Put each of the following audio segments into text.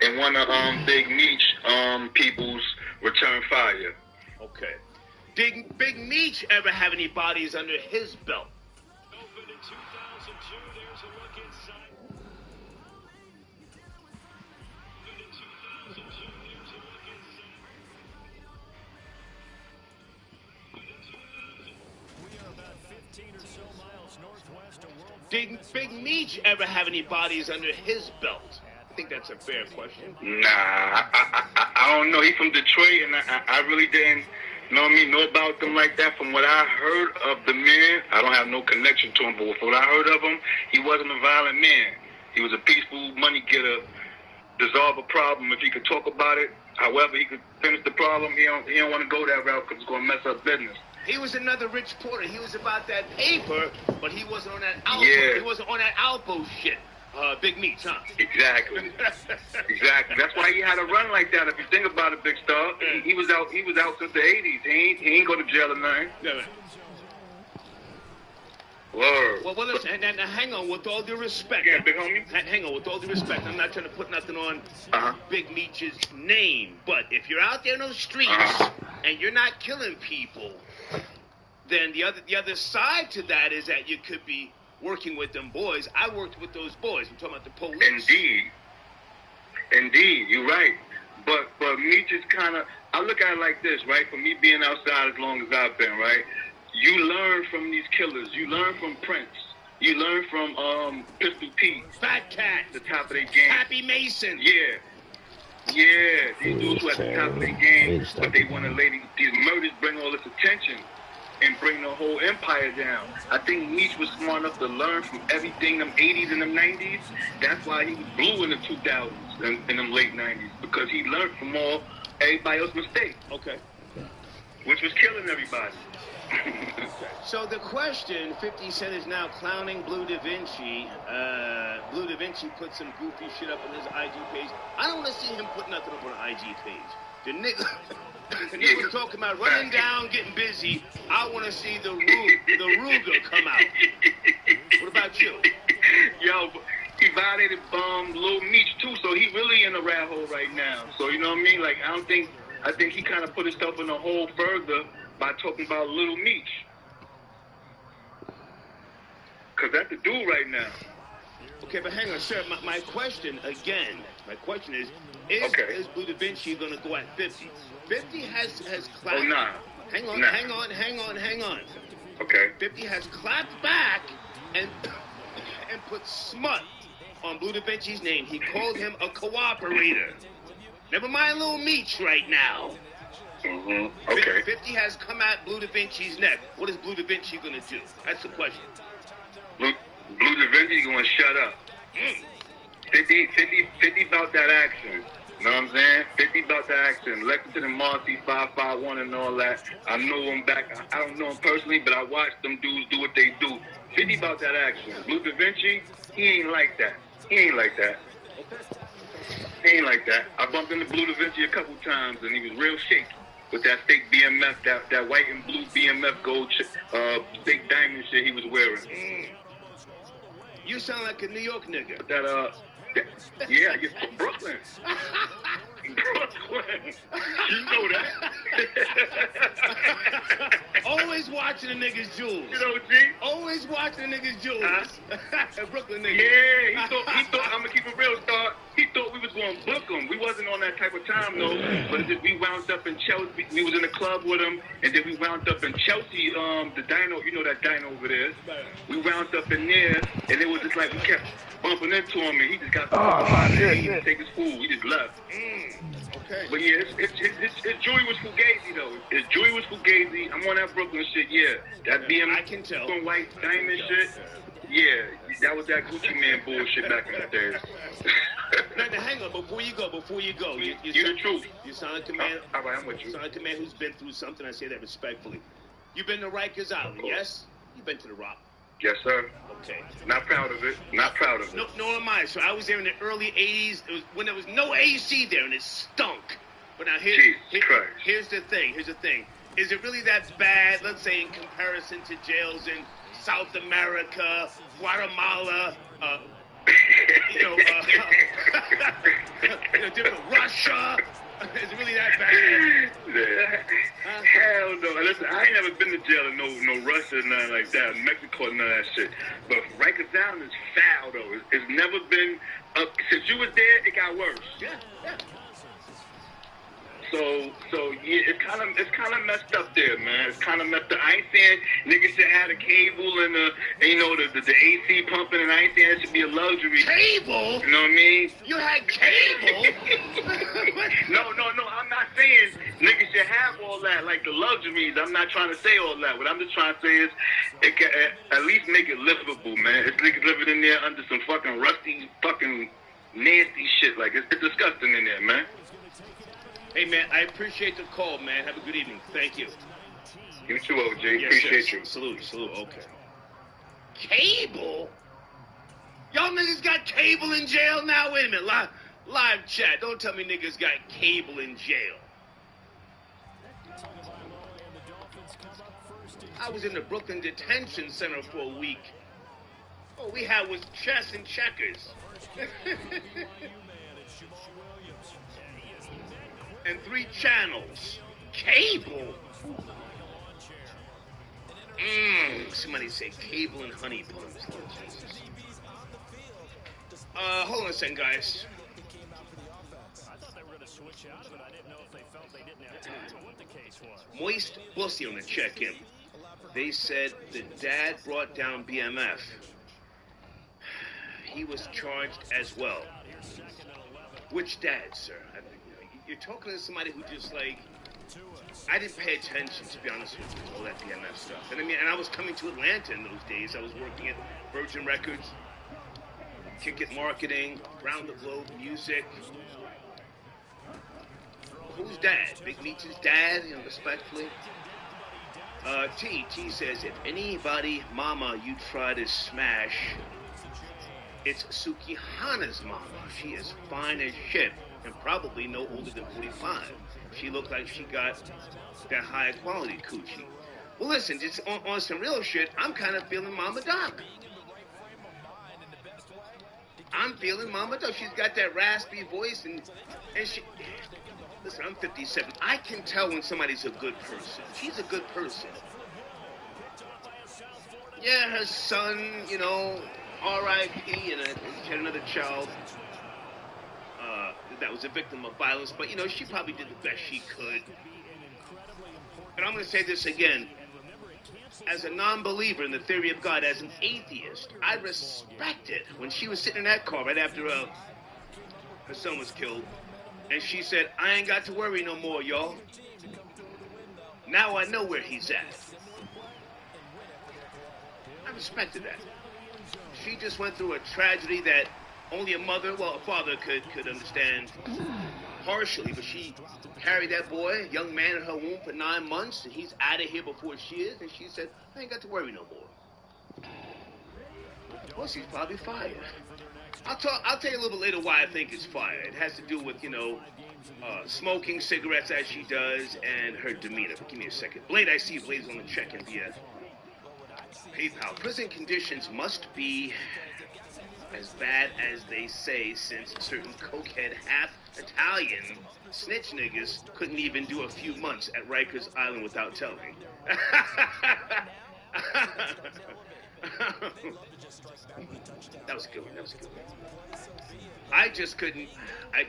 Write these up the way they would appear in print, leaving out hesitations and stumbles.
and one of Big Meech people's return fire. Okay. Did Big Meech ever have any bodies under his belt? Opened in 2002. There's a look inside. Opened in 2002. There's a look inside. We are about 15 or so miles northwest of World. Did Big Meech ever have any bodies under his belt? I think that's a fair question. Nah, I don't know. He's from Detroit, and I really didn't know about them like that. From what I heard of the man, I don't have no connection to him, but from what I heard of him, he wasn't a violent man. He was a peaceful money getter, dissolve a problem if he could talk about it. However, he could finish the problem. He don't want to go that route because it's going to mess up business. He was another Rich Porter. He was about that paper, but he wasn't on that Alpo. Yeah. He wasn't on that Alpo shit. Big Meech, huh? Exactly. Exactly. That's why he had to run like that. If you think about it, Big Star, he was out since the 80s. He ain't go to jail or nothing. Yeah. Word. Well, listen, and hang on, with all due respect. Yeah, big homie. Hang on, with all due respect, I'm not trying to put nothing on Big Meech's name, but if you're out there in those streets and you're not killing people, then the other side to that is that you could be working with them boys. I worked with those boys. I'm talking about the police. Indeed, you're right. But Meech is kind of, I look at it like this, right? For me being outside as long as I've been, right? You learn from these killers. You learn from Prince. You learn from Pistol Pete. Fat Cat. The top of their game. Happy Mason. Yeah. These dudes who at the top of their game, but they want to lay these murders, bring all this attention and bring the whole empire down. I think Meech was smart enough to learn from everything them 80s and them 90s. That's why he was blue in the 2000s and them late 90s, because he learned from everybody else's mistakes. Okay. Which was killing everybody. So the question, 50 Cent is now clowning Blue Da Vinci. Blue Da Vinci put some goofy shit up on his IG page. I don't want to see him put nothing up on an IG page. The nigga was talking about running down, getting busy. I want to see the Ruger come out. What about you? Yo, he violated Lil Meech too, so he really in a rat hole right now. So you know what I mean? Like I think he kind of put himself in a hole further by talking about Little Meech. Because that's the dude right now. Okay, but hang on, sir. My question, again, is Blue Da Vinci going to go at 50? 50 has clapped. Oh, nah. Hang on. Okay. 50 has clapped back and put smut on Blue Da Vinci's name. He called him a cooperator. Never mind Little Meech right now. Mm-hmm. Okay. 50 has come at Blue Da Vinci's neck. What is Blue Da Vinci going to do? That's the question. Blue Da Vinci going to shut up. 50 about that action. You know what I'm saying? 50 about that action. Lexington and Marcy, 551 and all that. I know him back. I don't know him personally, but I watched them dudes do what they do. 50 about that action. Blue Da Vinci, he ain't like that. He ain't like that. I bumped into Blue Da Vinci a couple times, and he was real shaky with that fake BMF, that white and blue BMF gold fake diamond shit he was wearing. You sound like a New York nigga. Yeah, you're from Brooklyn. Brooklyn. You know that. Always watching a nigga's jewels. You know, G? Always watching a nigga's jewels. Brooklyn nigga. Yeah, he thought, I'm going to keep it real, Star. He thought we was going to book him. We wasn't on that type of time, though. But we wound up in Chelsea. We was in a club with him, and then we wound up in Chelsea, the dino, you know that dino over there. We wound up in there, and it was just like we kept bumping into him, and he just got he didn't take his food. He just left. Okay. But yeah, his jewelry was Fugazi, though. His jewelry was Fugazi. I'm on that Brooklyn shit, yeah. That BM I can tell. White diamond shit. Yeah, that was that Gucci Man bullshit back in the days. Now, hang on, before you go. You the truth. You sound like a man. All right, I'm with you. You sound like a man who's been through something. I say that respectfully. You've been to Rikers Island, yes? You've been to the Rock. Yes, sir. Okay. Not proud of it. No, am I. So I was there in the early 80s. It was when there was no AC there, and it stunk. But now here's the thing. Is it really that bad, let's say, in comparison to jails in South America, Guatemala, a different Russia? Is it really that bad? Hell no. Listen, I ain't never been to jail in no Russia, nothing like that. Mexico, none of that shit. But Rikers Island is foul, though. It's never been since you was there, it got worse. Yeah. So yeah, it's kind of messed up there, man. It's kind of messed up. I ain't saying niggas should have the cable and the AC pumping, and I ain't saying it should be a luxury. Cable? You know what I mean? You had cable? No. I'm not saying niggas should have all that, like the luxuries. I'm not trying to say all that. What I'm just trying to say is, it can at least make it livable, man. It's niggas living in there under some fucking rusty, fucking nasty shit. Like it's disgusting in there, man. Hey, man, I appreciate the call, man. Have a good evening. Thank you. You too, OJ. Yes, Appreciate you. Salute. Okay. Cable? Y'all niggas got cable in jail now? Wait a minute. Live chat. Don't tell me niggas got cable in jail. I was in the Brooklyn Detention Center for a week. All we had was chess and checkers. And 3 channels. Cable? Somebody say cable and honey buns. Lord Jesus. Hold on a second, guys. I thought they were going to switch out of it. I didn't know if they felt they didn't have time or what the case was. Moist Bussy on the check-in. They said the dad brought down BMF. He was charged as well. Which dad, sir? You're talking to somebody who just like, I didn't pay attention, to be honest with you, to all that BMF stuff. And I was coming to Atlanta in those days. I was working at Virgin Records, Kick It Marketing, Round the Globe Music. Who's dad? Big Meech's dad, respectfully. T says, if anybody mama you try to smash, it's Sukihana's mama. She is fine as shit. And probably no older than 45. She looked like she got that high quality coochie. Well, listen, just on some real shit, I'm kind of feeling Mama Doc. I'm feeling Mama Doc. She's got that raspy voice, and she... Listen, I'm 57. I can tell when somebody's a good person. She's a good person. Yeah, her son, R.I.P., and she had another child. That was a victim of violence, but she probably did the best she could. And I'm going to say this again. As a non-believer in the theory of God, as an atheist, I respect it when she was sitting in that car right after her son was killed, and she said, I ain't got to worry no more, y'all. Now I know where he's at. I respected that. She just went through a tragedy that only a father could understand partially, but she carried that boy, young man, in her womb for 9 months, and he's out of here before she is, and she said, I ain't got to worry no more. Well, she's probably fired. I'll tell you a little bit later why I think it's fired. It has to do with, smoking cigarettes as she does, and her demeanor. But give me a second. Blade, I see Blade's on the check-in via PayPal. Prison conditions must be as bad as they say, since certain cokehead half-Italian snitch niggas couldn't even do a few months at Rikers Island without telling. That was a good one. I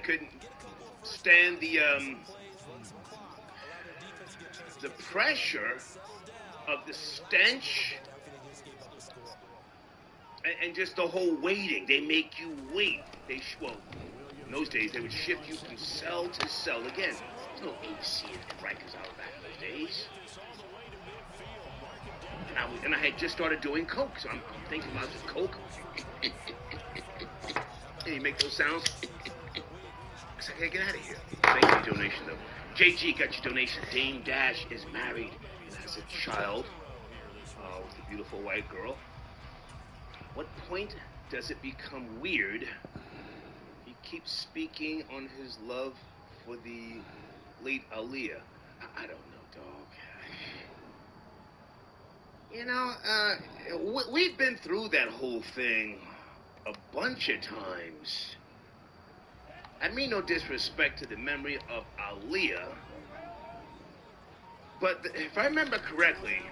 couldn't stand the pressure of the stench and just the whole waiting. They make you wait. In those days, they would shift you from cell to cell. Again, there's no AC at Rikers Island back in those days. And I had just started doing coke, so I'm thinking about the coke. Hey, you make those sounds? I can't get out of here. Thank you for your donation, though. JG got your donation. Dame Dash is married and has a child with a beautiful white girl. What point does it become weird? He keeps speaking on his love for the late Aaliyah. I don't know, dog. We've been through that whole thing a bunch of times. I mean no disrespect to the memory of Aaliyah, but if I remember correctly,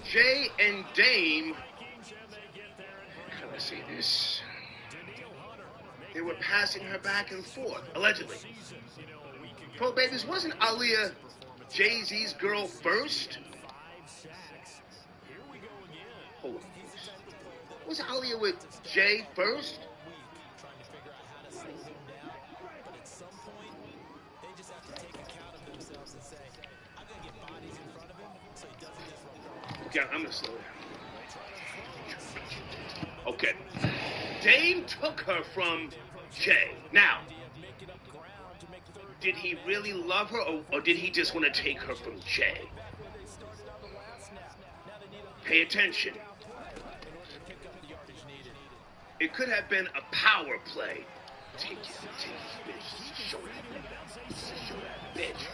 Jay and Dame, how do I say this? They were passing her back and forth, allegedly. Pro Babies, wasn't Aaliyah Jay-Z's girl first? Hold on. Was Aaliyah with Jay first? Okay, I'm gonna slow down. Okay. Dame took her from Jay. Now, did he really love her, or did he just want to take her from Jay? Pay attention. It could have been a power play. Take this bitch. Show that bitch.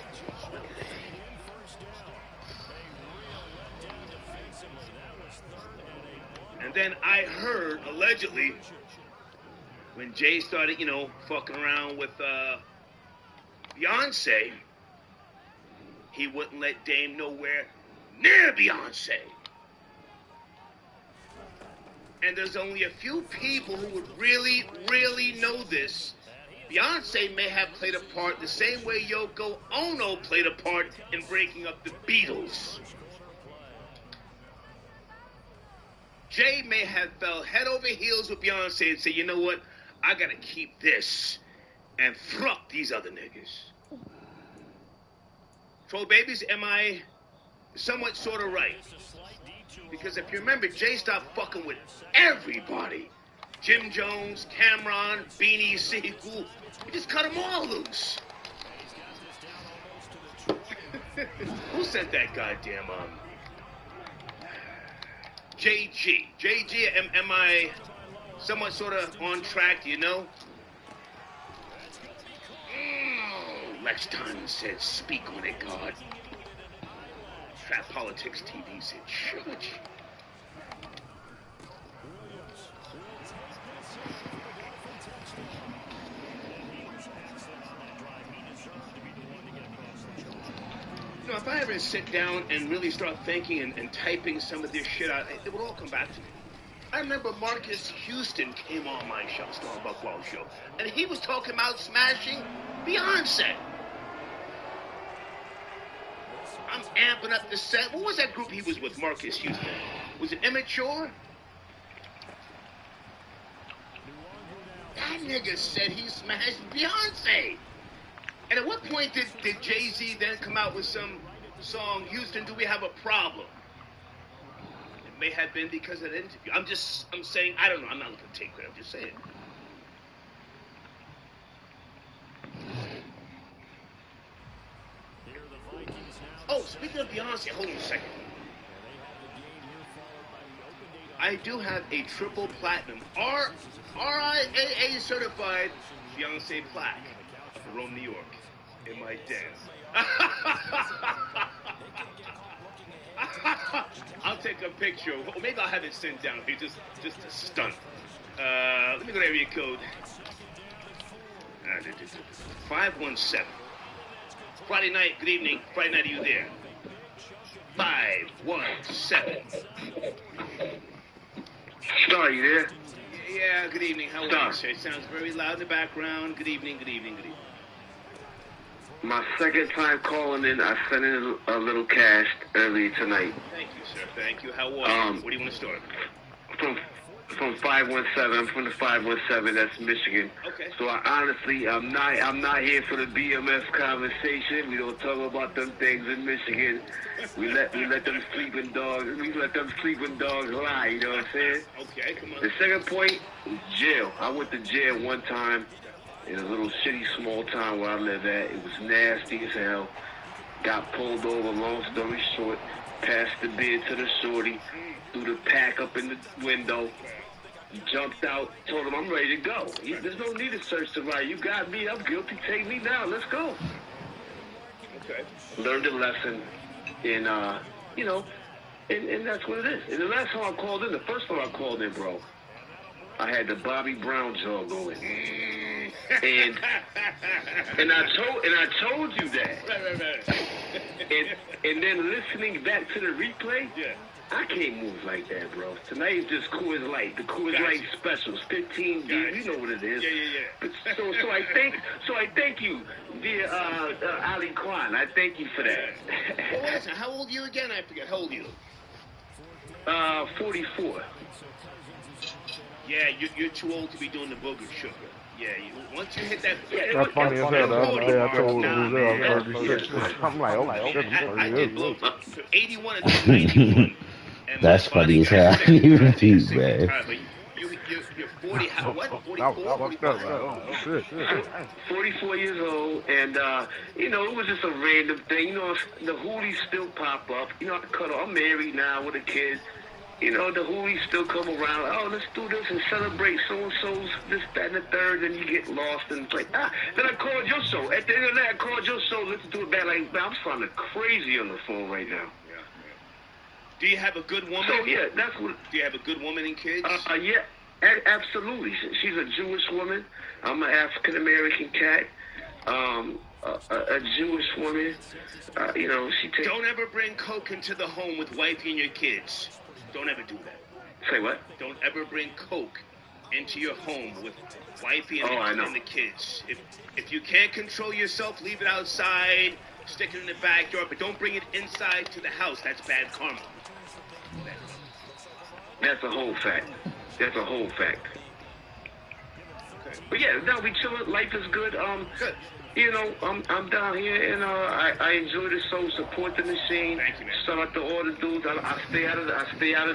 And then I heard, allegedly, when Jay started, fucking around with Beyonce, he wouldn't let Dame nowhere near Beyonce. And there's only a few people who would really, really know this. Beyonce may have played a part the same way Yoko Ono played a part in breaking up the Beatles. Jay may have fell head over heels with Beyonce and said, you know what? I gotta keep this and fuck these other niggas. Troll Babies, am I somewhat sort of right? Because if you remember, Jay stopped fucking with everybody. Jim Jones, Cameron, Beanie Siegel. He just cut them all loose. Who sent that goddamn JG? JG, am I somewhat sort of on track, do you know? Lex Diamond said, speak on it, God. Fat Politics TV said, church. If I ever sit down and really start thinking and typing some of this shit out, it would all come back to me. I remember Marcus Houston came on my show, Star Buckwall show, and he was talking about smashing Beyonce. I'm amping up the set. What was that group he was with, Marcus Houston? Was it Immature? That nigga said he smashed Beyonce. And at what point did Jay-Z then come out with some song, Houston, do we have a problem? It may have been because of the interview. I'm saying, I don't know. I'm not looking to take credit. I'm just saying. Oh, speaking of Beyonce, hold on a second. I do have a triple platinum, RIAA certified Beyonce plaque from Rome, New York, in my den. I'll take a picture. Or maybe I'll have it sent down here, just a stunt. Let me go to area code 517. Friday night, good evening. Friday night, are you there? 517. Star, you there? Yeah, good evening. How are you, sir? It sounds very loud in the background. Good evening, good evening, good evening. My second time calling in, I sent in a little cash earlier tonight. Thank you, sir. Thank you. How are you? What do you want to start? From 517. I'm from the 517. That's Michigan. Okay. So I'm not here for the BMS conversation. We don't talk about them things in Michigan. We let them sleeping dogs. We let them sleeping dogs lie. You know what I'm saying? Okay, come on. The second point is jail. I went to jail one time in a little shitty small town where I live at. It was nasty as hell. Got pulled over. Long story short, passed the beer to the shorty. Threw the pack up in the window. Jumped out, told him I'm ready to go. There's no need to search the right. You got me, I'm guilty, take me now, let's go. Okay. Learned a lesson, and and that's what it is. And the last time I called in, the first time I called in, bro, I had the Bobby Brown jaw going. and I told you that. Right. And then listening back to the replay, Yeah. I can't move like that, bro. Tonight is just Coors Light. The Coors Light specials, 15 deep. You know what it is. Yeah. But so I thank you, dear Ali Kwan. I thank you for that. Well, listen, how old are you again? I forget. How old are you? 44. Yeah, you're too old to be doing the booger sugar. Yeah, once you hit that. That's funny as hell. The other day I told Lizelle I'm 36. I'm like, oh shit, I'm I did 38. both. So 81 and 91. And That's funny as hell. You repeat, man. You're 40. What? 44? 44 years old, and you know, it was just a random thing. You know, the hoolies still pop up. You know, I'm married now with a kid. You know, the hoolies still come around. Oh, let's do this and celebrate so-and-so's this, that, and the third. And you get lost and it's like, then I called your show. At the end of the day, I called your show. Let's do it back. Like, man, I'm sounding crazy on the phone right now. Yeah. Do you have a good woman? So, yeah, that's what. Do you have a good woman and kids? Yeah, absolutely. She's a Jewish woman. I'm an African-American cat. A Jewish woman. You know, she takes... Don't ever bring coke into the home with wifey and your kids. Don't ever do that. Say what? Don't ever bring coke into your home with wifey and the kids. If you can't control yourself, leave it outside, stick it in the backyard, but don't bring it inside to the house. That's bad karma. That's a whole fact. Okay. But yeah, no, we chilling. Life is good. Good. You know, I'm down here, and I enjoy the show. Support the machine. Thank you, man. Shout out to all the dudes. I stay out of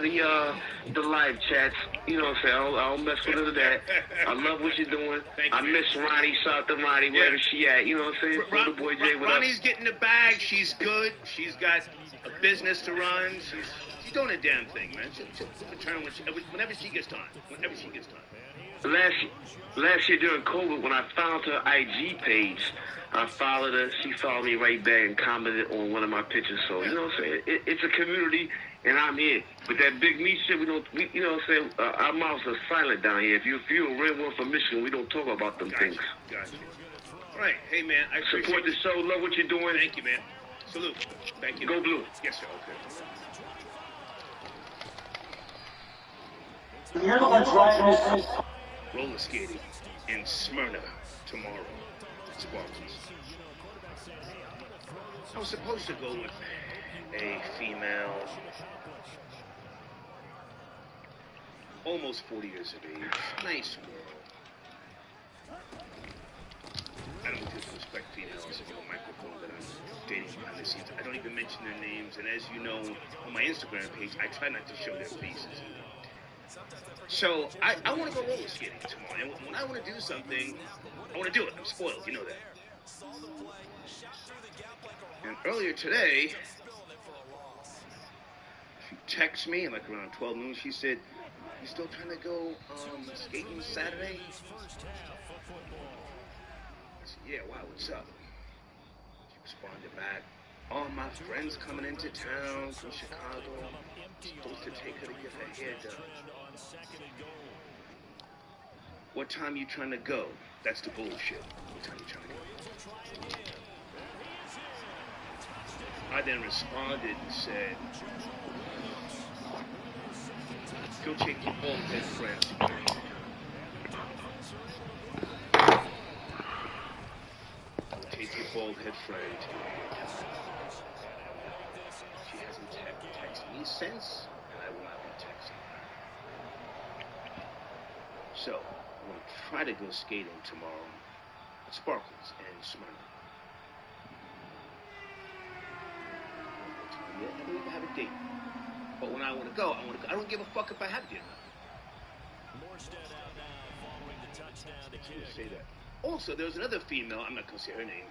the live chats. You know what I'm saying? I don't mess with none of that. I love what you're doing. Thank you, I miss Ronnie. Shout out to Ronnie, wherever she at. You know what I'm saying? The boy Jay, Ronnie's getting the bag. She's good. She's got a business to run. She's doing a damn thing, man. She'll return whenever she gets time. Last year during COVID, when I found her IG page, I followed her. She followed me right back and commented on one of my pictures. So, you know what I'm saying? It's a community, and I'm here. But that big meat shit, you know what I'm saying? Our mouths are silent down here. If you're a real one from Michigan, we don't talk about them things. Gotcha. All right. Hey, man, I appreciate support the show. Love what you're doing. Thank you, man. Salute. Thank you. Go Blue. Yes, sir. Okay. Roller skating in Smyrna tomorrow at Spartans. I was supposed to go with a female, almost 40 years of age, nice girl. I don't disrespect females on the microphone that I'm dating behind the scenes. I don't even mention their names, and as you know, on my Instagram page, I try not to show their faces. So I want to go roller skating tomorrow, and when I want to do something, I want to do it. I'm spoiled, you know that. And earlier today, she texted me, like around 12 noon, she said, "You still trying to go skating Saturday?" I said, "Yeah, wow, what's up?" She responded back, "All my friends coming into town from Chicago. I'm supposed to take her to get her hair done. What time you trying to go?" That's the bullshit. What time you trying to go? I then responded and said, "Go take your bald head friend to get her hair done. Go take your bald head friend to get her hair done." She hasn't texted me since, and I will not be texting her. So, I'm going to try to go skating tomorrow at Sparkles in Smyrna. I don't even have a date. But when I want to go, I don't give a fuck if I have a date or not. Say that. Also, there was another female, I'm not going to say her name.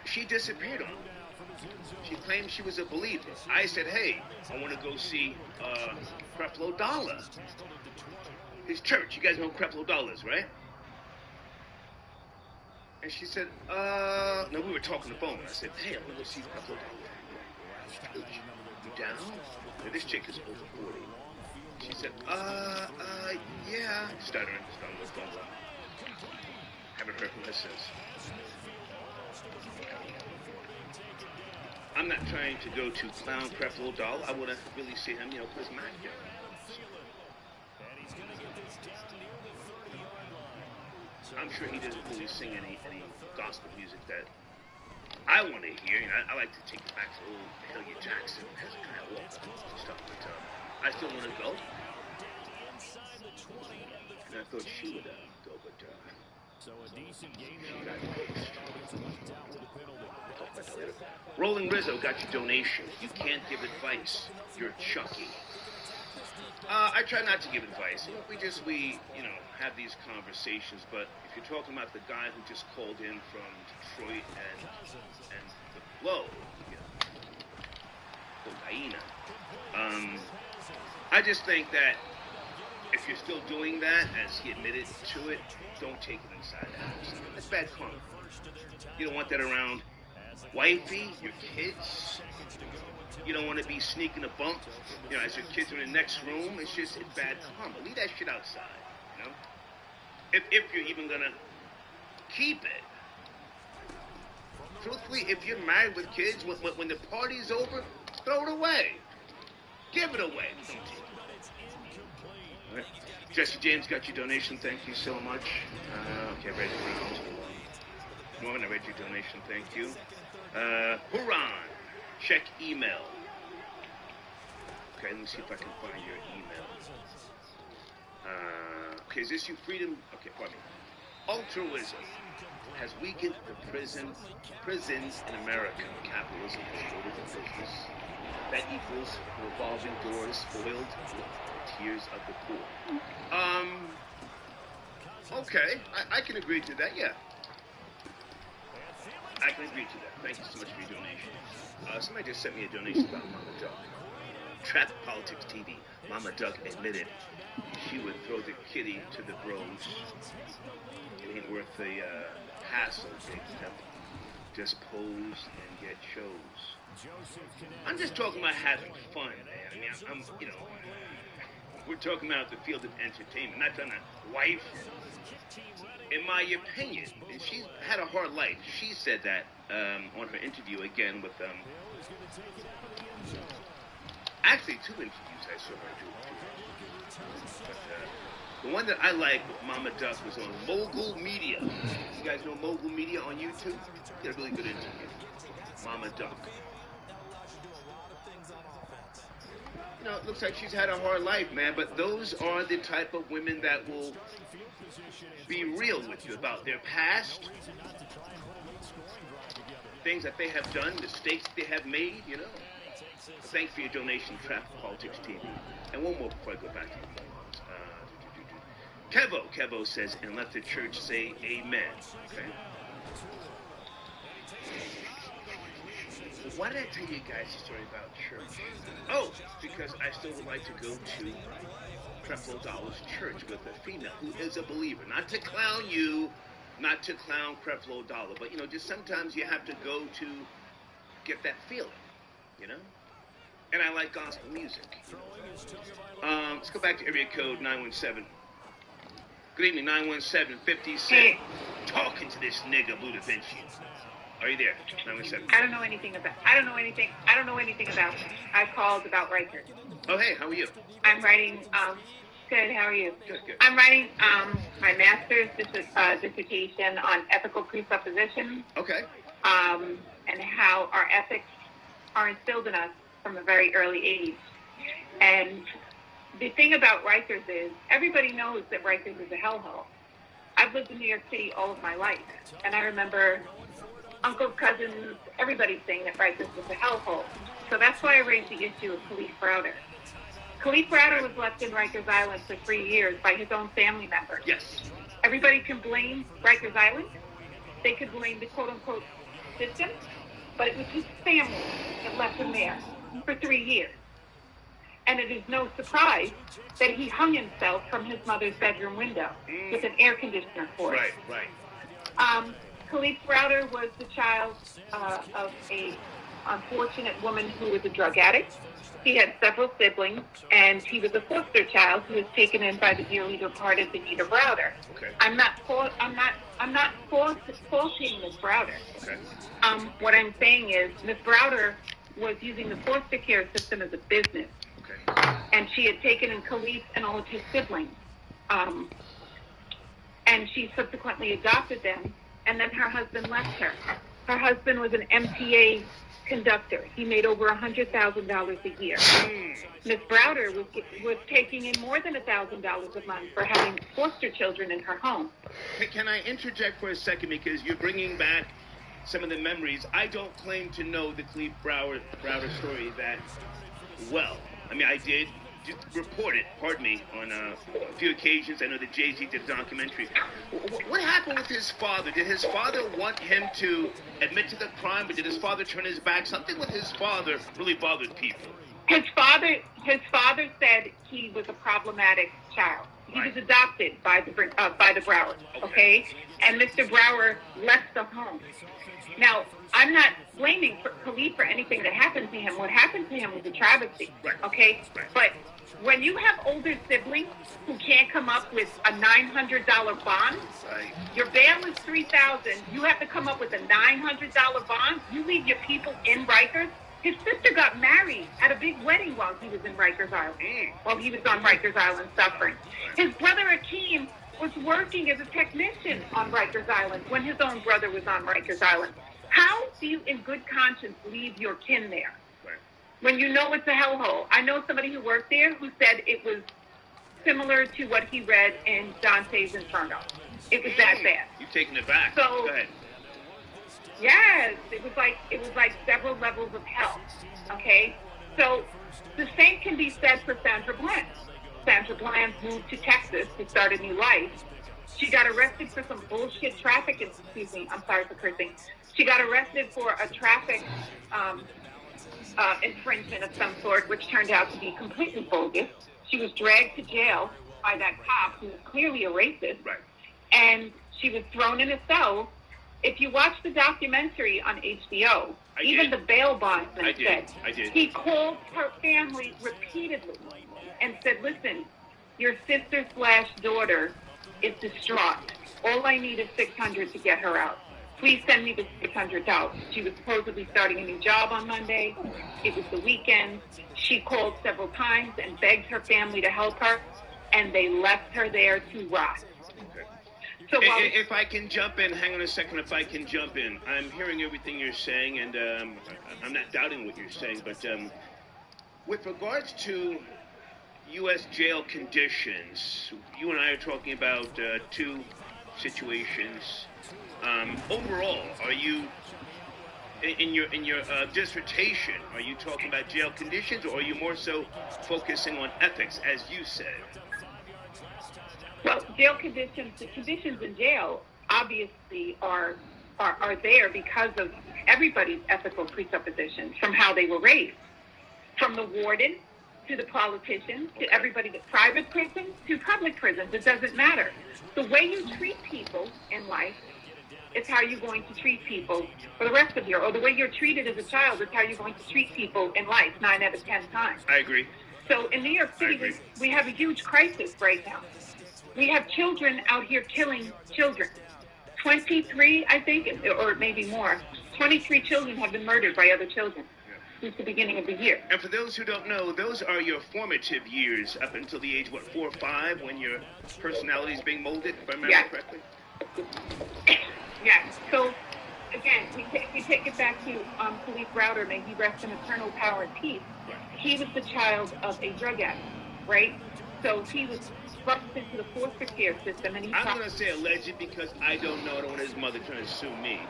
She disappeared on me. She claimed she was a believer. I said, "Hey, I want to go see Creflo Dollar. His church. You guys know who Creflo Dollar is, right?" And she said, no, we were talking on the phone. I said, "Hey, I'm going to go see Creflo Dollar. You down?" And this chick is over 40. She said, yeah. Stuttering. Kirk says. I'm not trying to go to clown Creflo Doll. I want to really see him, put his mind together. I'm sure he doesn't really sing any gospel music that I want to hear. I like to take it back to old Mahalia Jackson, Hezekiah Walker, and stuff. But I still want to go. And I thought she would go, but so a decent game she got fixed. Rolling Rizzo got your donation. You can't give advice. You're Chucky. I try not to give advice. We have these conversations. But if you're talking about the guy who just called in from Detroit and the blow, cocaine. I just think that if you're still doing that, as he admitted to it, don't take it inside the house. That's bad karma. You don't want that around wifey, your kids. You don't want to be sneaking a bump, as your kids are in the next room. It's bad karma. Leave that shit outside, If you're even going to keep it. Truthfully, if you're married with kids, when the party's over, throw it away. Give it away. Don't take it. All right. Jesse James got your donation. Thank you so much. Okay, ready to read it. Norman, I read your donation. Thank you. Huron, check email. Okay, let me see if I can find your email. Okay, is this you, Freedom? Okay, pardon me. Altruism has weakened the prisons in America. Capitalism has loaded the business. That equals revolving doors spoiled with the tears of the poor. Okay, I can agree to that, yeah. I can agree to that. Thank you so much for your donation. Somebody just sent me a donation about Mama Duck. Trap Politics TV. Mama Duck admitted she would throw the kitty to the bros. It ain't worth the hassle, Big Step. Just pose and get shows. I'm just talking about having fun, man. I mean, I'm we're talking about the field of entertainment, not trying to wife. In my opinion, and she's had a hard life. She said that on her interview again with actually 2 interviews I saw her do. But the one that I liked with Mama Duck was on Mogul Media. You guys know Mogul Media on YouTube? Did a really good interview. Mama Duck. It looks like she's had a hard life, man. But those are the type of women that will be real with you about their past, things that they have done, mistakes they have made, Thanks for your donation, Trap Politics TV. And one more before I go back to Kevo says, and let the church say amen. Okay. Why did I tell you guys a story about church? Oh, because I still would like to go to Creflo Doll's church with a female who is a believer. Not to clown you, not to clown Creflo Dollar, but, just sometimes you have to go to get that feeling, And I like gospel music. Let's go back to area code 917. Good evening, 917-56. Hey. Talking to this nigga, Blue Da Vinci. Are you there? 917. I don't know anything about that. I called about Rikers. Oh, hey, how are you? I'm writing, good, how are you? Good. I'm writing my master's dissertation on ethical presuppositions. Okay. And how our ethics are instilled in us from a very early age. And the thing about Rikers is, everybody knows that Rikers is a hellhole. I've lived in New York City all of my life, and I remember uncles, cousins, everybody saying that Rikers was a hellhole. So that's why I raised the issue of Khalif Browder. Khalif Browder was left in Rikers Island for 3 years by his own family members. Yes. Everybody can blame Rikers Island. They could blame the quote-unquote system, but it was his family that left him there for 3 years. And it is no surprise that he hung himself from his mother's bedroom window with an air conditioner cord. Right. Khalif Browder was the child of a unfortunate woman who was a drug addict. He had several siblings, and he was a foster child who was taken in by the dearly departed Anita Browder. Okay. I'm not faulting Miss Browder. Okay. What I'm saying is Miss Browder was using the foster care system as a business. Okay. And she had taken in Khalif and all of his siblings. And she subsequently adopted them, and then her husband left her. Her husband was an MTA conductor. He made over $100,000 a year. Miss Browder was taking in more than $1,000 a month for having foster children in her home. Can I interject for a second, because you're bringing back some of the memories. I don't claim to know the Khalif Browder story that well. I mean, I did report it, pardon me, on a few occasions. I know that Jay-Z did a documentary. What happened with his father? Did his father want him to admit to the crime, but did his father turn his back? Something with his father really bothered people. His father said he was a problematic child. He was adopted by the Browers, okay? And Mr. Brower left the home. Now, I'm not blaming Khalif for anything that happened to him. What happened to him was a travesty, okay? But when you have older siblings who can't come up with a $900 bond, your bail is $3,000. You have to come up with a $900 bond. You leave your people in Rikers. His sister got married at a big wedding while he was in Rikers Island, while he was on Rikers Island suffering. His brother Akeem was working as a technician on Rikers Island when his own brother was on Rikers Island. How do you, in good conscience, leave your kin there when you know it's a hellhole? I know somebody who worked there who said it was similar to what he read in Dante's Inferno. It was that bad. You've taken it back. So, go ahead. Yes, it was like several levels of hell. Okay, so the same can be said for Sandra Bland. Sandra Bland moved to Texas to start a new life. She got arrested for some bullshit traffic. Excuse me, I'm sorry for cursing. She got arrested for a traffic infringement of some sort, which turned out to be completely bogus. She was dragged to jail by that cop who was clearly a racist, and she was thrown in a cell. If you watch the documentary on HBO, the bail bondsman said he called her family repeatedly and said, listen, your sister/daughter is distraught. All I need is $600 to get her out. Please send me the $600. She was supposedly starting a new job on Monday. It was the weekend. She called several times and begged her family to help her, and they left her there to rot. So if I can jump in, hang on a second, if I can jump in. I'm hearing everything you're saying, and I'm not doubting what you're saying, but with regards to U.S. jail conditions, you and I are talking about two situations. Overall, are you, in your dissertation, are you talking about jail conditions, or are you more so focusing on ethics, as you said? Well, jail conditions, the conditions in jail obviously are there because of everybody's ethical presuppositions from how they were raised. From the warden to the politicians to everybody, the private prisons to public prisons, it doesn't matter. The way you treat people in life is how you're going to treat people for the rest of your, or the way you're treated as a child is how you're going to treat people in life 9 out of 10 times. I agree. So in New York City, we have a huge crisis right now. We have children out here killing children. 23, I think, or maybe more. 23 children have been murdered by other children since the beginning of the year. And for those who don't know, those are your formative years up until the age, 4 or 5, when your personality is being molded, if I remember correctly? Yes. So, again, we take it back to Khalif Browder, may he rest in eternal power and peace. He was the child of a drug addict, right? So he was thrust into the foster care system, and I'm going to say alleged because I don't know. I don't want his mother trying to sue me.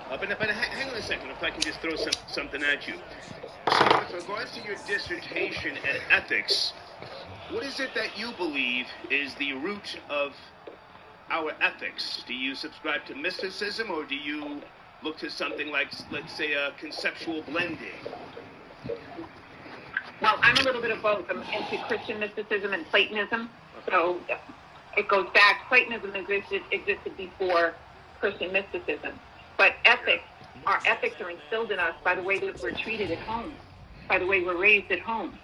But hang on a second, if I can just throw something at you. So with regards to your dissertation and ethics, what is it that you believe is the root of our ethics? Do you subscribe to mysticism, or do you look to something like, let's say, a conceptual blending? Well, I'm a little bit of both. I'm into Christian mysticism and Platonism. So it goes back. Platonism existed before Christian mysticism. But ethics our ethics are instilled in us by the way that we're treated at home, by the way we're raised at home.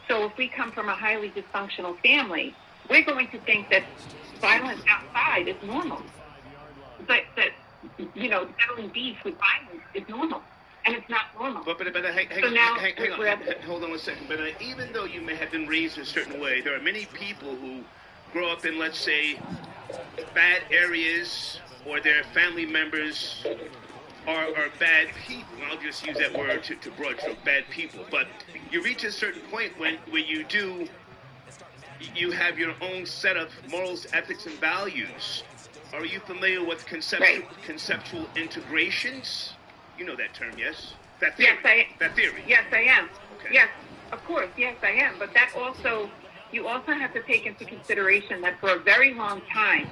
So if we come from a highly dysfunctional family, we're going to think that violence outside is normal. That settling beef with violence is normal. And it's not normal. But hang on. Hold on one second. But even though you may have been raised a certain way, there are many people who grow up in, let's say, bad areas, or their family members are bad people. I'll just use that word to broad stroke, bad people. But you reach a certain point when you have your own set of morals, ethics, and values. Are you familiar with conceptual integrations? You know that term, yes? That theory. That theory. Yes, I am. Okay. Yes, of course. Yes, I am. But you also have to take into consideration that for a very long time,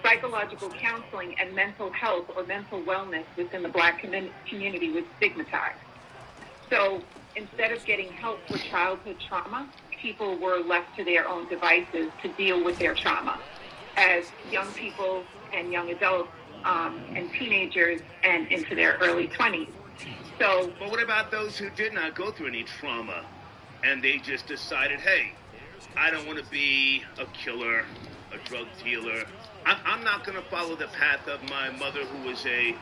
psychological counseling and mental health or mental wellness within the Black community was stigmatized. So instead of getting help for childhood trauma, people were left to their own devices to deal with their trauma as young people and young adults and teenagers and into their early 20s. So, but what about those who did not go through any trauma and they just decided, hey, I don't want to be a killer, a drug dealer. I'm not going to follow the path of my mother who was a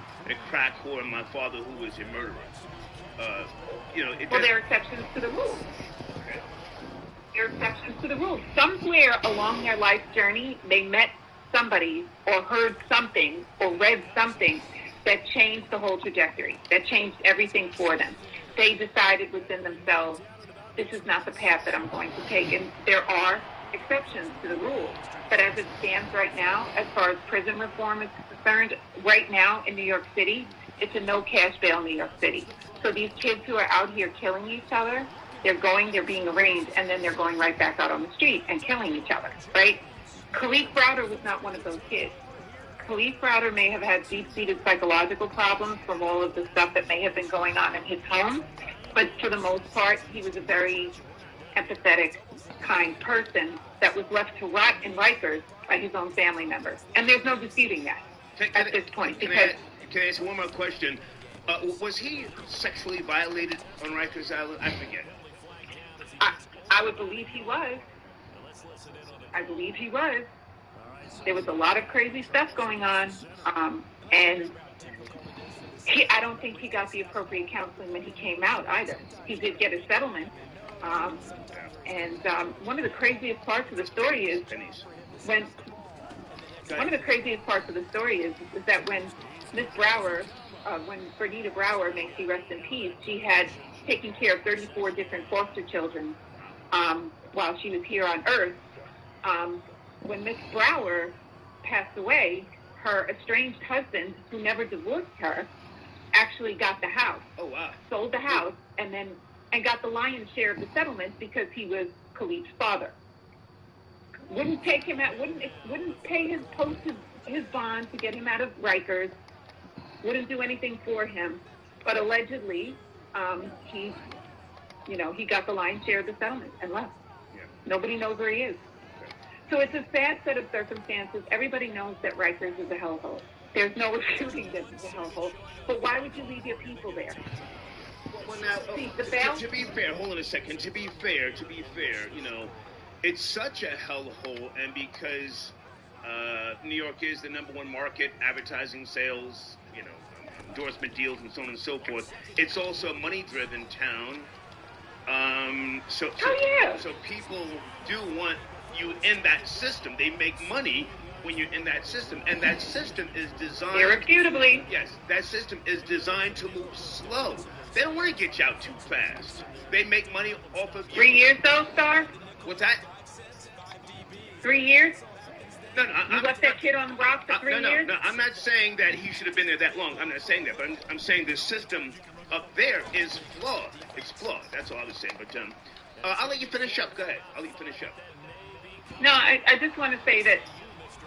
crack whore and my father who was a murderer. There are exceptions to the rule. Okay. There are exceptions to the rule. Somewhere along their life journey, they met somebody or heard something or read something that changed the whole trajectory, that changed everything for them. They decided within themselves, this is not the path that I'm going to take. And there are exceptions to the rule. But as it stands right now, as far as prison reform is concerned, right now in New York City, it's a no cash bail New York City. So these kids who are out here killing each other, they're being arraigned, and then they're going right back out on the street and killing each other, right? Khalif Browder was not one of those kids. Khalif Browder may have had deep-seated psychological problems from all of the stuff that may have been going on in his home, but for the most part, he was a very empathetic, kind person that was left to rot in Rikers by his own family members. And there's no disputing that at this point. Can I ask one more question? Was he sexually violated on Rikers Island? I forget. I would believe he was. I believe he was. There was a lot of crazy stuff going on, and I don't think he got the appropriate counseling when he came out either. He did get a settlement, and one of the craziest parts of the story is that when Miss Brower, when Bernita Brower, may she rest in peace, she had taken care of 34 different foster children while she was here on Earth. When Miss Brower passed away, her estranged husband, who never divorced her, actually got the house. Oh, wow. Sold the house and got the lion's share of the settlement because he was Khalif's father. Wouldn't pay his bond to get him out of Rikers. Wouldn't do anything for him, but allegedly, he got the lion's share of the settlement and left. Yeah. Nobody knows where he is. So it's a sad set of circumstances. Everybody knows that Rikers is a hellhole. There's no refuting that it's a hellhole. But why would you leave your people there? Well, now, to be fair, hold on a second. To be fair, it's such a hellhole, and because New York is the number one market, advertising sales, endorsement deals, and so on and so forth. It's also a money-driven town. So people do want you in that system. They make money when you're in that system, and that system is designed. Irrefutably. Yes, that system is designed to move slow. They don't want to get you out too fast. They make money off of you. 3 years, though, Star? What's that? 3 years? No, you left that kid on the rock for 3 years? No, I'm not saying that he should have been there that long. I'm not saying that, but I'm saying the system up there is flawed. It's flawed. That's all I was saying. But I'll let you finish up. Go ahead. I'll let you finish up. No, I just want to say that,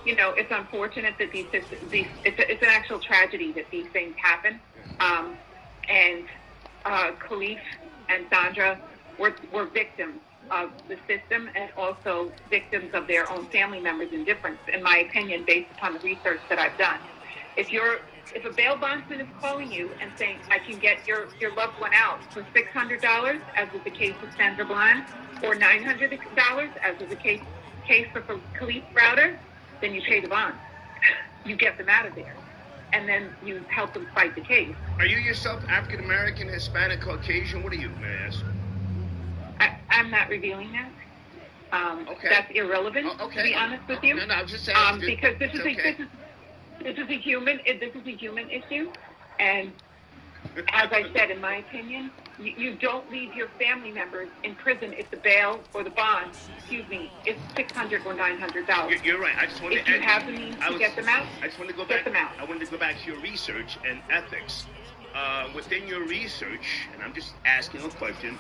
it's unfortunate that it's an actual tragedy that these things happen. And Khalif and Sandra were victims of the system and also victims of their own family members' indifference, in my opinion, based upon the research that I've done. If you're If a bail bondsman is calling you and saying, I can get your loved one out for $600, as was the case with Sandra Bland, or $900, as was the case for Khalif Browder, then you pay the bond. You get them out of there. And then you help them fight the case. Are you yourself African American, Hispanic, Caucasian? What are you, may I ask? I'm not revealing that. Okay. That's irrelevant, Okay. to be honest with you. No, I'm just saying. Because this is okay. this is a human issue, and as I said, in my opinion, you don't leave your family members in prison if the bail or the bond, is $600 or $900. You're right. I just wanted if you have the means to get them out, I just want to go get back. them out. I wanted to go back to your research and ethics. Within your research, and I'm just asking a question,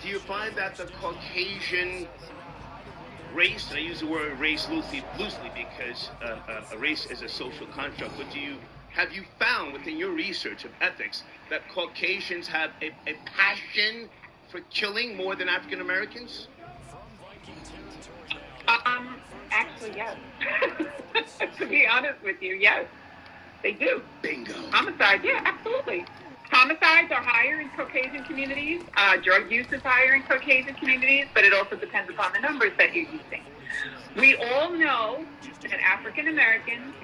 do you find that the Caucasian race, and I use the word race loosely because a race is a social construct, but have you found within your research of ethics that Caucasians have a passion for killing more than African Americans? Actually, yes. To be honest with you, yes. They do. Bingo. Homicide, yeah, absolutely. Homicides are higher in Caucasian communities. Drug use is higher in Caucasian communities, but it also depends upon the numbers that you're using. We all know that African Americans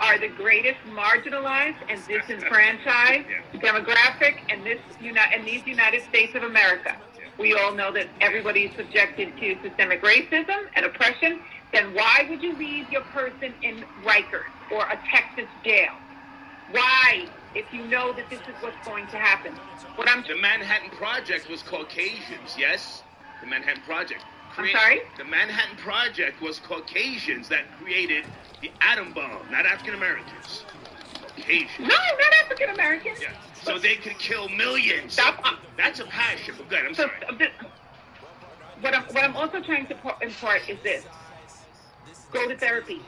are the greatest marginalized and disenfranchised demographic in these United States of America. We all know that everybody is subjected to systemic racism and oppression. Then why would you leave your person in Rikers or a Texas jail? Why, if you know that this is what's going to happen? The Manhattan Project was Caucasians, yes? The Manhattan Project. I'm sorry? The Manhattan Project was Caucasians that created the atom bomb, not African Americans. Caucasians. No, not African Americans. Yeah. So they could kill millions. That's a passion. But good, I'm sorry. What I'm also trying to impart is this. Go to therapy.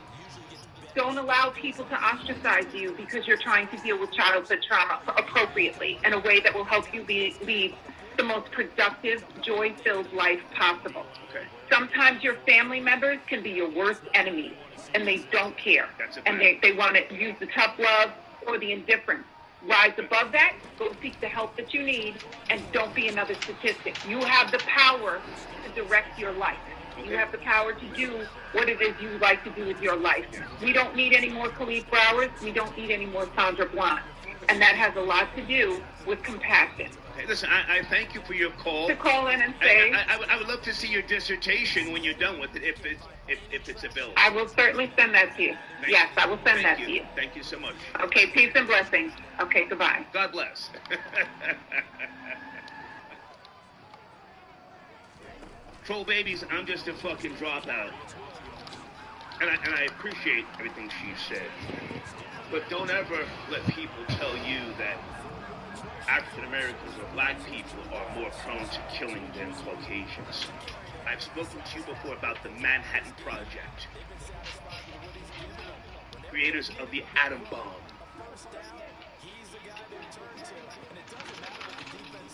Don't allow people to ostracize you because you're trying to deal with childhood trauma appropriately in a way that will help you lead the most productive, joy-filled life possible. Okay. Sometimes your family members can be your worst enemies, and they don't care. And they want to use the tough love or the indifference. Rise above that, go seek the help that you need, and don't be another statistic. You have the power to direct your life. You have the power to do what it is you like to do with your life. We don't need any more Khalif Browers. We don't need any more Sandra Bland. And that has a lot to do with compassion. Hey, listen, I thank you for your call. To call in and say... I would love to see your dissertation when you're done with it, if it's available. I will certainly send that to you. Yes, I will send that to you. Thank you so much. Okay, peace and blessings. Okay, goodbye. God bless. Troll babies, I'm just a fucking dropout. And I appreciate everything she said. But don't ever let people tell you that African Americans or black people are more prone to killing than Caucasians. I've spoken to you before about the Manhattan Project. Creators of the atom bomb.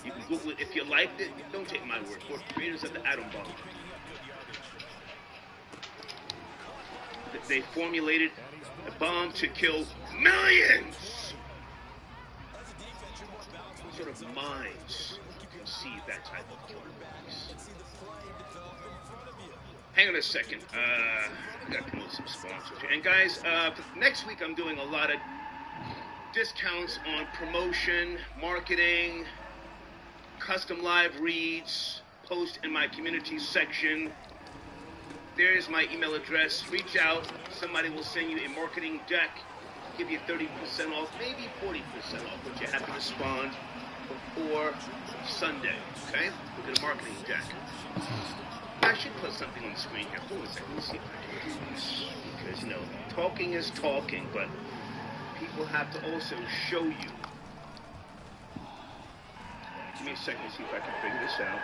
You can Google it if you liked it. Don't take my word for it. Creators of the atom bomb. They formulated a bomb to kill millions. What sort of minds conceive that type of killing device? Hang on a second. I gotta promote some sponsors. And guys, next week I'm doing a lot of discounts on promotion, marketing, custom live reads, post in my community section. There's my email address. Reach out. Somebody will send you a marketing deck, give you 30% off, maybe 40% off, but you have to respond before Sunday, okay? Look at a marketing deck. I should put something on the screen here. Hold on a second. Let me see if I can do this. Because, you know, talking is talking, but people have to also show you. Give me a second to see if I can figure this out.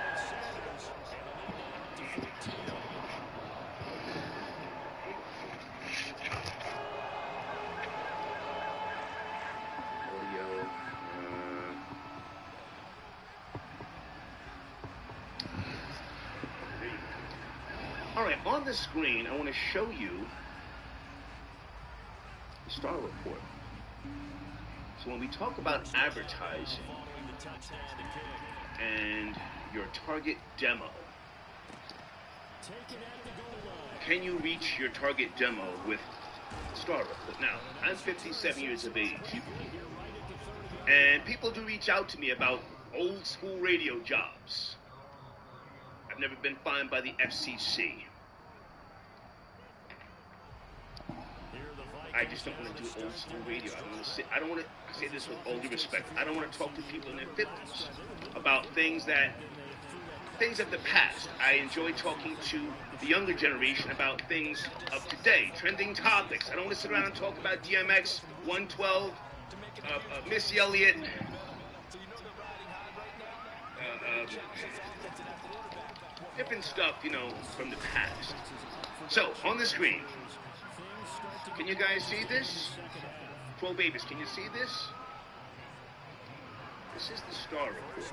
All right, on the screen, I want to show you the Star Report. So when we talk about advertising and your target demo, can you reach your target demo with Star Report? Now, I'm 57 years of age, and people do reach out to me about old school radio jobs. I've never been fined by the FCC. I just don't want to do old school radio. I don't want to say this with all due respect. I don't want to talk to people in their 50s about things of the past. I enjoy talking to the younger generation about things of today, trending topics. I don't want to sit around and talk about DMX, 112, Missy Elliott, different stuff, from the past. So, on the screen, can you guys see this? Pro babies, can you see this? This is the Star Report.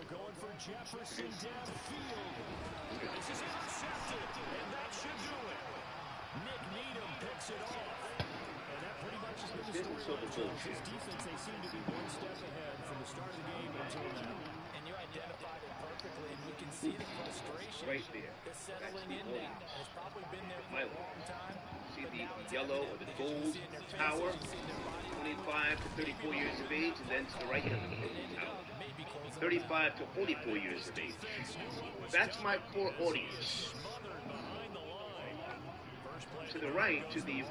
Going for Jefferson downfield. This is intercepted, and that should do it. Nick Needham picks it off. And that pretty much has been the story. This defense, they seem to be one step ahead from the start of the game until now. And you identified it perfectly, and you can see the frustration. Right there. It's settling in now. It's probably been there for a long time. See the yellow or the gold tower, 25 to 34 years of age, and then to the right, you have the purple tower, 35 to 44 years of age. That's my core audience. To the right, to the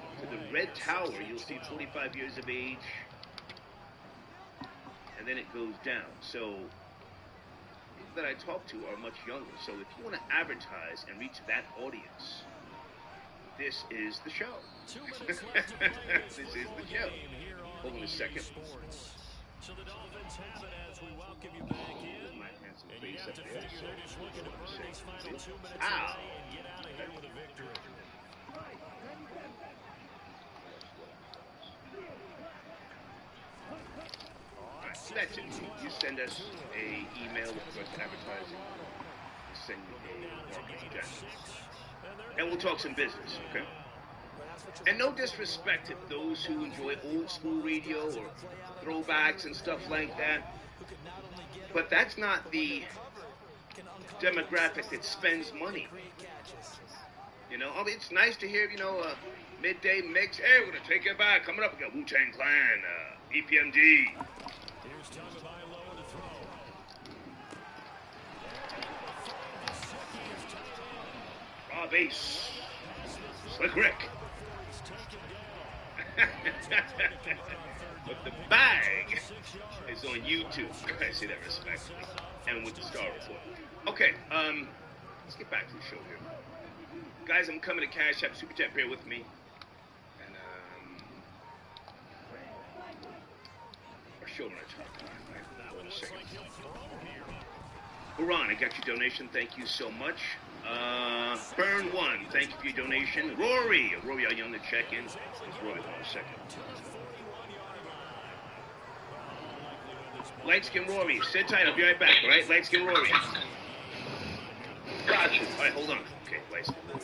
red tower, you'll see 45 years of age, and then it goes down. So people that I talk to are much younger. So if you want to advertise and reach that audience, this is the show. This is the show. Hold on a second. So the Dolphins have it as we welcome you back in. My handsome And you face have up to there. figure they're just looking to burn these final 2 minutes Ow. and get out of here with a victory. That's it. You send us an email with what's advertising. Send you a marketing agenda. And we'll talk some business, okay? And no disrespect to those who enjoy old school radio or throwbacks and stuff like that. But that's not the demographic that spends money. It's nice to hear, a midday mix. Hey, we're going to take it back. Coming up, we got Wu-Tang Clan, EPMD. Here's Tagovailoa to throw. Rob Ace. Slick Rick. But the bag is on YouTube. I say that respectfully. And with the Star Report. Okay, let's get back to the show here. Guys, I'm coming to Cash App Super Chat. Bear with me. And, our show on our top line, right? Hold on a second. Ron, I got your donation. Thank you so much. Burn1, thank you for your donation. Rory, our young to check in. It's Rory, hold on a second. Light Skin Rory, sit tight, I'll be right back, all right? Light Skin Rory. Gotcha. All right, hold on. Okay, Light Skin Rory.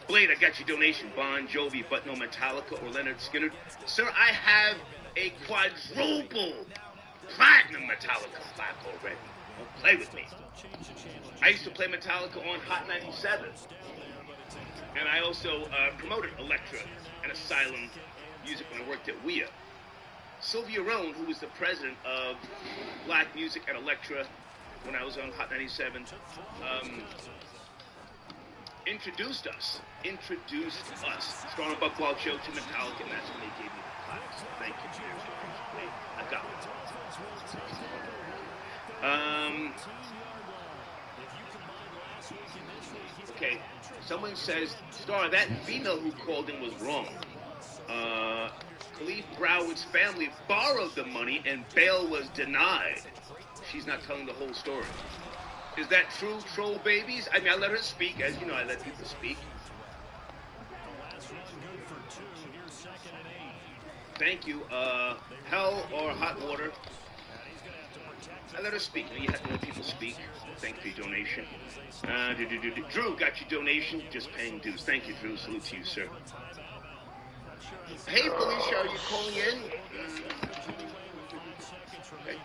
Blade, I got your donation. Bon Jovi, but no Metallica or Leonard Skinner. Sir, I have a quadruple platinum Metallica plaque already. Don't play with me. I used to play Metallica on Hot 97. And I also promoted Elektra and Asylum music when I worked at WEA. Sylvia Rohn, who was the president of Black Music at Elektra when I was on Hot 97, introduced us, Star and Buckwild Show to Metallica, and that's when they gave me the plaque. So thank you. I got it. Okay, someone says, Star, that female who called in was wrong. Khalif Broward's family borrowed the money and bail was denied. She's not telling the whole story. Is that true, troll babies? I mean, I let her speak. As you know, I let people speak. Thank you. Hell or hot water? I let her speak. You have to let people speak. Thank you for your donation. Drew got your donation. Just paying dues. Thank you, Drew. Salute to you, sir. Hey, Felicia, are you calling in? Okay.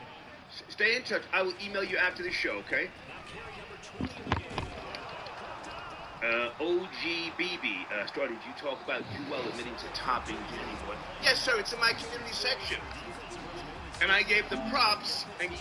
Stay in touch. I will email you after the show, okay? OGBB, did you talk about UL admitting to topping Jimmy Boy? Yes, sir. It's in my community section. And I gave the props, and you